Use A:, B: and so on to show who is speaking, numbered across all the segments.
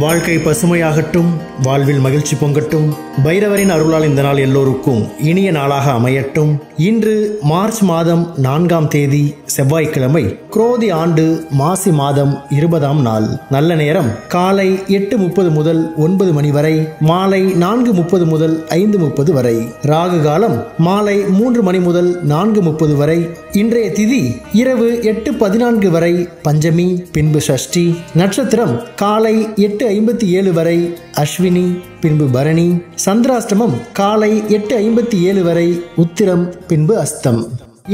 A: வாழ்க்கை பசுமையாகட்டும், வாழ்வில் மகிழ்ச்சி பொங்கட்டும். பைரவரின் அருளால் இந்த நாள் எல்லோருக்கும் இனிய நாளாக அமையட்டும். இன்று மார்ச் மாதம் 4ஆம் தேதி செவ்வாய்க்கிழமை, குரோதி ஆண்டு மாசி மாதம் 20ஆம் நாள். நல்ல நேரம் காலை 8:30 முதல் 9 மணி வரை, மாலை 4:30 முதல் 5:30 வரை. ராகு காலம் மாலை 3 மணி முதல் 4:30 வரை. இன்றைய திதி இரவு 8:14 வரை பஞ்சமி, பின்பு சஷ்டி. நட்சத்திரம் காலை 8:57 வரை அஸ்வினி, பின்பு பரணி. சந்திராஷ்டமம் காலை 8:57 வரை உத்திரம், பின்பு அஸ்தம்.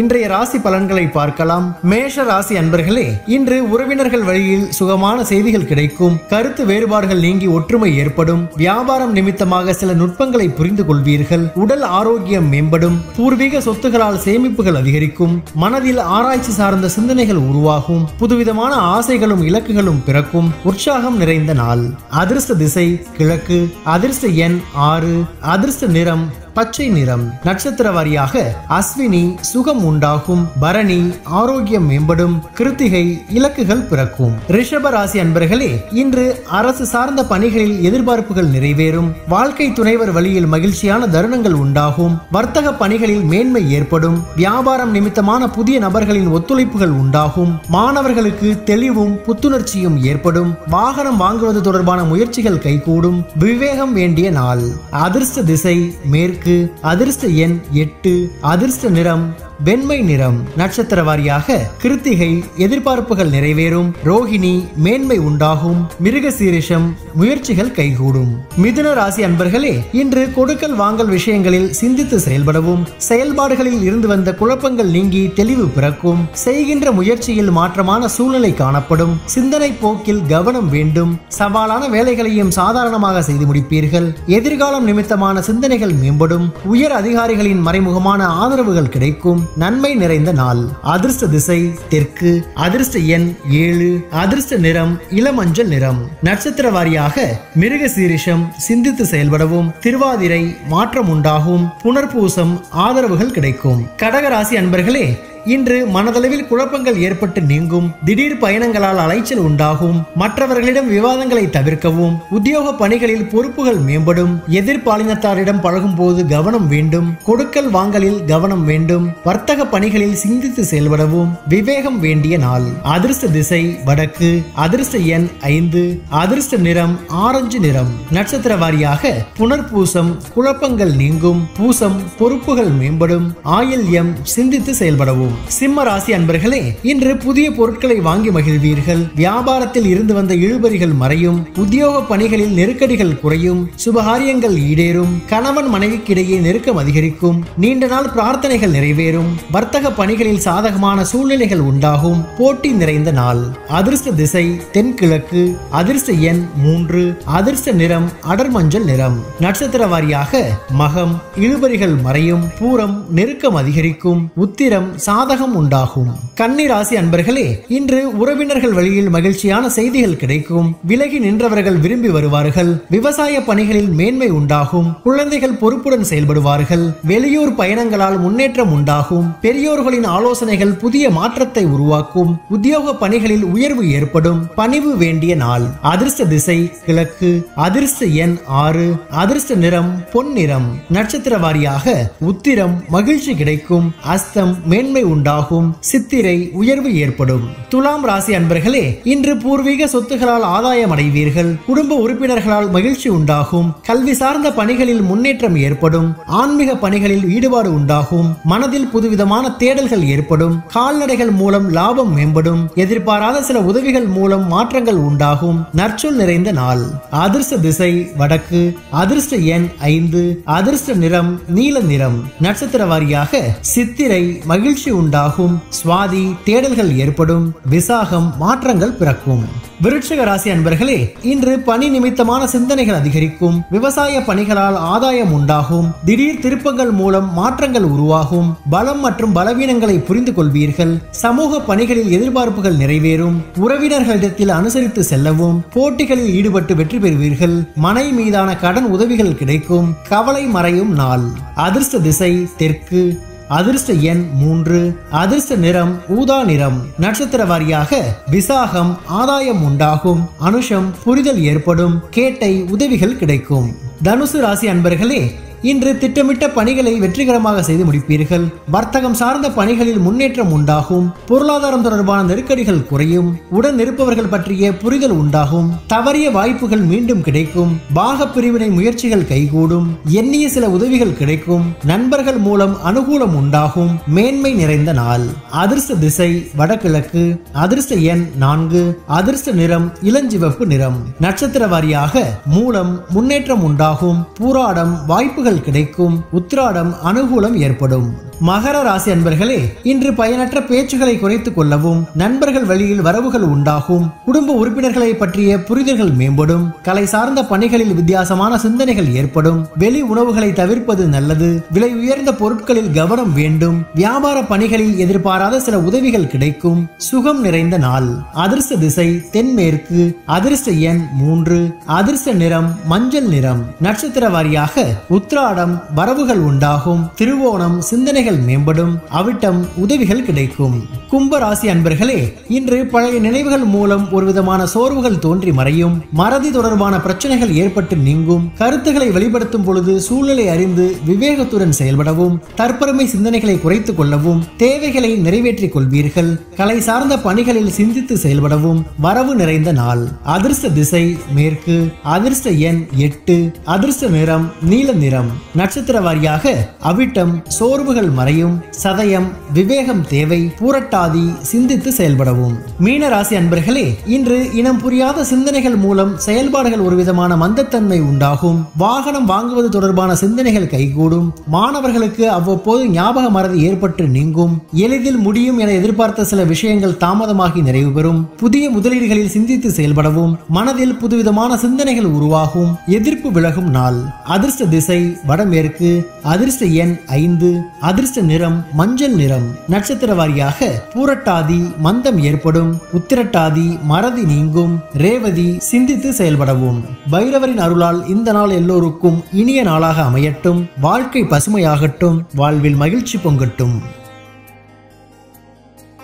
A: இன்றைய ராசி பலன்களை பார்க்கலாம். மேஷ ராசி அன்பர்களே, இன்று உறவினர்கள் வழியில் சுகமான செய்திகள் கிடைக்கும். கருத்து வேறுபாடுகள் நீங்கி ஒற்றுமை ஏற்படும். வியாபாரம் நிமித்தமாக சில நுட்பங்களை புரிந்து கொள்வீர்கள். உடல் ஆரோக்கியம் மேம்படும். பூர்வீக சொத்துகளால் சேமிப்புகள் அதிகரிக்கும். மனதில் ஆராய்ச்சி சார்ந்த சிந்தனைகள் உருவாகும். புதுவிதமான ஆசைகளும் இலக்குகளும் பிறக்கும். உற்சாகம் நிறைந்த நாள். அதிர்ஷ்ட திசை கிழக்கு. அதிர்ஷ்ட எண் 6. அதிர்ஷ்ட நிறம் பச்சை நிறம். நட்சத்திர வாரியாக அஸ்வினி, சுகம் உண்டாகும். பரணி, ஆரோக்கியம் மேம்படும். கிருத்திகை, இலக்குகள் பிறக்கும். ரிஷப ராசி அன்பர்களே, இன்று அரசு சார்ந்த பணிகளில் எதிர்பார்ப்புகள் நிறைவேறும். வாழ்க்கை துணைவர் வழியில் மகிழ்ச்சியான தருணங்கள் உண்டாகும். வர்த்தக பணிகளில் மேன்மை ஏற்படும். வியாபாரம் நிமித்தமான புதிய நபர்களின் ஒத்துழைப்புகள் உண்டாகும். மாணவர்களுக்கு தெளிவும் புத்துணர்ச்சியும் ஏற்படும். வாகனம் வாங்குவது தொடர்பான முயற்சிகள் கைகூடும். விவேகம் வேண்டிய நாள். அதிர்ஷ்ட திசை மேற்கு. அதிர்ஷ்ட எண் 8. அதிர்ஷ்ட நிறம் வெண்மை நிறம். நட்சத்திர வாரியாக கிருத்திகை, எதிர்பார்ப்புகள் நிறைவேறும். ரோஹிணி, மேன்மை உண்டாகும். மிருகசீரிஷம், முயற்சிகள் கைகூடும். மிதுன ராசி அன்பர்களே, இன்று கொடுக்கல் வாங்கல் விஷயங்களில் சிந்தித்து செயல்படவும். செயல்பாடுகளில் இருந்து வந்த குழப்பங்கள் நீங்கி தெளிவு பிறக்கும். செய்கின்ற முயற்சியில் மாற்றமான சூழ்நிலை காணப்படும். சிந்தனை போக்கில் கவனம் வேண்டும். சவாலான வேலைகளையும் சாதாரணமாக செய்து முடிப்பீர்கள். எதிர்காலம் நிமித்தமான சிந்தனைகள் மேம்படும். உயர் அதிகாரிகளின் மறைமுகமான ஆதரவுகள் கிடைக்கும். நன்மை நிறைந்த நாள். அதிர்ஷ்ட திசை தெற்கு. அதிர்ஷ்ட எண் 7. அதிர்ஷ்ட நிறம் இளமஞ்சள் நிறம். நட்சத்திர வாரியாக மிருகசீரிஷம், சிந்தித்து செயல்படவும். திருவாதிரை, மாற்றம் உண்டாகும். புனர்பூசம், ஆதரவுகள் கிடைக்கும். கடகராசி அன்பர்களே, இன்று மனதளவில் குழப்பங்கள் ஏற்பட்டு நீங்கும். திடீர் பயணங்களால் அலைச்சல் உண்டாகும். மற்றவர்களிடம் விவாதங்களை தவிர்க்கவும். உத்தியோக பணிகளில் பொறுப்புகள் மேம்படும். எதிர்பாலினத்தாரிடம் பழகும் போது கவனம் வேண்டும். கொடுக்கல் வாங்கலில் கவனம் வேண்டும். வர்த்தக பணிகளில் சிந்தித்து செயல்படவும். விவேகம் வேண்டிய நாள். அதிர்ஷ்ட திசை வடக்கு. அதிர்ஷ்ட எண் 5. அதிர்ஷ்ட நிறம் ஆரஞ்சு நிறம். நட்சத்திர வாரியாக புனர்பூசம், குழப்பங்கள் நீங்கும். பூசம், பொறுப்புகள் மேம்படும். ஆயில்யம், சிந்தித்து செயல்படவும். சிம்ம ராசி அன்பர்களே, இன்று புதிய பொருட்களை வாங்கி மகிழ்வீர்கள். வியாபாரத்தில் இருந்து வந்த இழுபறிகள் மறையும். உத்தியோக பணிகளில் நெருக்கடிகள் குறையும். சுபகாரியங்கள் ஈடேறும். கணவன் மனைவிக்கிடையே நெருக்கம் அதிகரிக்கும். நீண்ட நாள் பிரார்த்தனைகள் நிறைவேறும். வர்த்தக பணிகளில் சாதகமான சூழ்நிலைகள் உண்டாகும். போட்டி நிறைந்த நாள். அதிர்ஷ்ட திசை தென்கிழக்கு. அதிர்ஷ்ட எண் 3. அதிர்ஷ்ட நிறம் அடர் மஞ்சள் நிறம். நட்சத்திர வாரியாக மகம், இழுபறிகள் மறையும். பூரம், நெருக்கம் அதிகரிக்கும். உத்திரம், சாதகம் உண்டாகும். கன்னி ராசி அன்பர்களே, இன்று உறவினர்கள் வழியில் மகிழ்ச்சியான செய்திகள் கிடைக்கும். விலகி நின்றவர்கள் விரும்பி வருவார்கள். விவசாய பணிகளில் மேன்மை உண்டாகும். குழந்தைகள் பொறுப்புடன் செயல்படுவார்கள். வெளியூர் பயணங்களால் முன்னேற்றம் உண்டாகும். பெரியோர்களின் ஆலோசனைகள் புதிய மாற்றத்தை உருவாக்கும். உத்தியோக பணிகளில் உயர்வு ஏற்படும். பணிவு வேண்டிய நாள். அதிர்ஷ்ட திசை கிழக்கு. அதிர்ஷ்ட எண் 6. அதிர்ஷ்ட நிறம் பொன் நிறம். நட்சத்திர வாரியாக உத்திரம், மகிழ்ச்சி கிடைக்கும். அஸ்தம், மேன்மை உண்டாகும். சித்திரை, உயர்வு ஏற்படும். துலாம் ராசி அன்பர்களே, இன்று பூர்வீக சொத்துகளால் ஆதாயம் அடைவீர்கள். குடும்ப உறுப்பினர்களால் மகிழ்ச்சி உண்டாகும். கல்வி சார்ந்த பணிகளில் முன்னேற்றம் ஏற்படும். ஆன்மீக பணிகளில் ஈடுபாடு உண்டாகும். மனதில் புதுவிதமான தேடல்கள் ஏற்படும். கால்நடைகள் மூலம் லாபம் மேம்படும். எதிர்பாராத சில உதவிகள் மூலம் மாற்றங்கள் உண்டாகும். நற்சொல் நிறைந்த நாள். அதிர்ஷ்ட திசை வடக்கு. அதிர்ஷ்ட எண் 5. அதிர்ஷ்ட நிறம் நீல நிறம். நட்சத்திர வாரியாக சித்திரை, மகிழ்ச்சி உண்டாகும். சுவாதி, தேடல்கள் ஏற்படும். விசாகம், மாற்றங்கள் பிறக்கும். விருட்சிக ராசி அன்பர்களே, இன்று பணி நிமித்தமான சிந்தனைகள் அதிகரிக்கும். விவசாய பணிகளால் ஆதாயம் உண்டாகும். திடீர் திருப்பங்கள் மூலம் மாற்றங்கள் உருவாகும். பலம் மற்றும் பலவீனங்களை புரிந்து கொள்வீர்கள். சமூக பணிகளில் எதிர்பார்ப்புகள் நிறைவேறும். உறவினர்களிடத்தில் அனுசரித்து செல்லவும். போட்டிகளில் ஈடுபட்டு வெற்றி பெறுவீர்கள். மனை மீதான கடன் உதவிகள் கிடைக்கும். கவலை மறையும் நாள். அதிர்ஷ்ட திசை தெற்கு. அதிர்ஷ்ட எண் 3, அதிர்ஷ்ட நிறம் ஊதா நிறம். நட்சத்திர வாரியாக விசாகம் ஆதாயம் உண்டாகும், அனுஷம் புரிதல் ஏற்படும், கேட்டை உதவிகள் கிடைக்கும். தனுசு ராசி அன்பர்களே, இன்று திட்டமிட்ட பணிகளை வெற்றிகரமாக செய்து முடிப்பீர்கள். வர்த்தகம் சார்ந்த பணிகளில் முன்னேற்றம் உண்டாகும், பொருளாதாரம் தொடர்பான நெருக்கடிகள் குறையும், உடன் இருப்பவர்கள் பற்றிய புரிதல் உண்டாகும், தவறிய வாய்ப்புகள் மீண்டும் கிடைக்கும், பாக பிரிவினை முயற்சிகள் கைகூடும், எண்ணிய சில உதவிகள் கிடைக்கும், நண்பர்கள் மூலம் அனுகூலம் உண்டாகும், மேன்மை நிறைந்த நாள். அதிர்ஷ்ட திசை வடகிழக்கு, அதிர்ஷ்ட எண் 4, அதிர்ஷ்ட நிறம் இளஞ்சிவப்பு நிறம். நட்சத்திர வாரியாக மூலம் முன்னேற்றம் உண்டாகும், பூராடம் வாய்ப்புகள் கிடைக்கும், உத்திராடம் அனுகூலம் ஏற்படும். மகர ராசி அன்பர்களே, இன்று பயனற்ற பேச்சுகளை குறைத்துக் கொள்ளவும், நண்பர்கள் வழியில் வரவுகள் உண்டாகும், குடும்ப உறுப்பினர்களை பற்றிய புரிதல்கள் மேம்படும், கலை சார்ந்த பணிகளில் வித்தியாசமான சிந்தனைகள் ஏற்படும், வெளி உணவுகளை தவிர்ப்பது நல்லது, விலை உயர்ந்த பொருட்களில் கவனம் வேண்டும், வியாபார பணிகளில் எதிர்பாராத சில உதவிகள் கிடைக்கும், சுகம் நிறைந்த நாள். அதிர்ஷ்ட திசை தென்மேற்கு, அதிர்ஷ்ட எண் 3, அதிர்ஷ்ட நிறம் மஞ்சள் நிறம். நட்சத்திர வாரியாக உத்திராடம் வரவுகள் உண்டாகும், திருவோணம் சிந்தனைகள் மேம்படும், அவிட்டம் உதவிகள் கிடைக்கும். கும்ப ராசி அன்பர்களே, இன்று பழைய நினைவுகள் மூலம் ஒரு விதமான சோர்வுகள் தோன்றி மறையும், மறதி தொடர்பான பிரச்சனைகள் ஏற்பட்டு நீங்கும், கருத்துக்களை வெளிப்படுத்தும் பொழுது சூழ்நிலை அறிந்து விவேகத்துடன் செயல்படவும், தற்பெருமை சிந்தனைகளை குறைத்துக் கொள்ளவும், தேவைகளை நிறைவேற்றிக் கொள்வீர்கள், கலை சார்ந்த பணிகளில் சிந்தித்து செயல்படவும், வரவு நிறைந்த நாள். அதிர்ஷ்ட திசை மேற்கு, அதிர்ஷ்ட எண் 8, அதிர்ஷ்ட நிறம் நீல நிறம். நட்சத்திர வாரியாக அவிட்டம் சோர்வுகள் மறையும், சதயம் விவேகம் தேவை, பூரட்டாதி சிந்தித்து செயல்படவும். மீன ராசி அன்பர்களே, இன்று இனம் புரியாத சிந்தனைகள் மூலம் செயல்பாடுகள் ஒரு விதமான மந்தத்தன்மை உண்டாகும், வாகனம் வாங்குவது தொடர்பான சிந்தனைகள் கைகூடும், மாணவர்களுக்கு அவ்வப்போது ஞாபக மறதி ஏற்பட்டு நீங்கும், எளிதில் முடியும் என எதிர்பார்த்த சில விஷயங்கள் தாமதமாகி நிறைவு பெறும், புதிய முதலீடுகளில் சிந்தித்து செயல்படவும், மனதில் புதுவிதமான சிந்தனைகள் உருவாகும், எதிர்ப்பு விலகும் நாள். அதிர்ஷ்ட திசை வடமேற்கு, அதிர்ஷ்ட எண் 5, அதிர்ஷ்ட நிறம் மஞ்சள் நிறம். நட்சத்திர வாரியாக பூரட்டாதி மந்தம் ஏற்படும், உத்திரட்டாதி மறதி நீங்கும், ரேவதி சிந்தித்து செயல்படவும். பைரவரின் அருளால் இந்த நாள் எல்லோருக்கும் இனிய நாளாக அமையட்டும், வாழ்க்கை பசுமையாகட்டும், வாழ்வில் மகிழ்ச்சி பொங்கட்டும்.